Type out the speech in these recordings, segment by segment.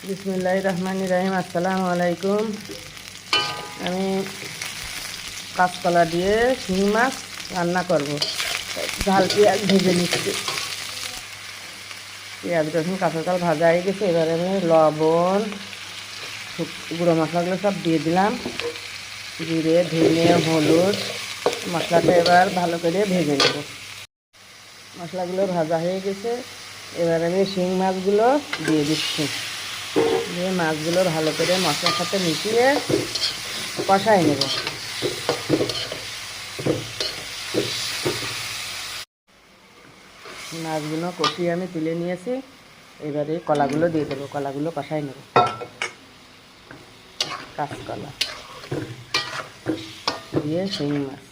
বিসমিল্লাহির রহমানির রহিম। আসসালামু আলাইকুম। আমি কাঁচকলা দিয়ে শিঙি মাছ রান্না করব। ঝাল পেঁয়াজ ভেজে নিচ্ছি। পেঁয়াজ রসুন কাঁচা চাল ভাজা হয়ে গেছে। এবারে আমি লবণ গুঁড়ো মশলাগুলো সব দিয়ে দিলাম। জিরে ধনে হলুদ মশলাটা এবার ভালো করে ভেজে নেব। মশলাগুলো ভাজা হয়ে গেছে। এবার আমি শিঙি মাছগুলো দিয়ে দিচ্ছি। দিয়ে মাছগুলো ভালো করে মশলার সাথে মিশিয়ে কষাই নেব। মাছগুলো কষিয়ে আমি তুলে নিয়েছি। এবারে কলাগুলো দিয়ে দেবো। কলাগুলো কষাই নেব। কাঁচকলা দিয়ে শিঙি মাছ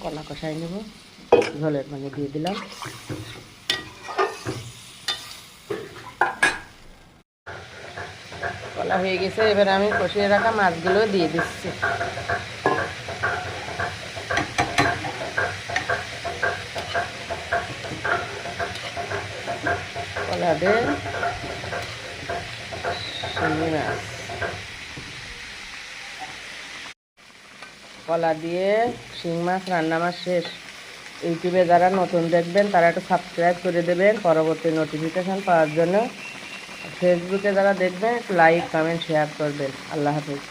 কলা কষাই নেব। ঝোলের মানে দিয়ে দিলাম। কলা হয়ে গেছে। এবার আমি কষিয়ে রাখা মাছগুলো দিয়ে দিচ্ছি। কলা দিয়ে শিঙি মাছ, কলা দিয়ে শিঙি মাছ রান্না আমার শেষ। ইউটিউবে যারা নতুন দেখবেন তারা একটু সাবস্ক্রাইব করে দেবেন পরবর্তী নোটিফিকেশান পাওয়ার জন্য। ফেসবুকে যারা দেখবেন একটু লাইক কমেন্ট শেয়ার করবেন। আল্লাহ হাফেজ।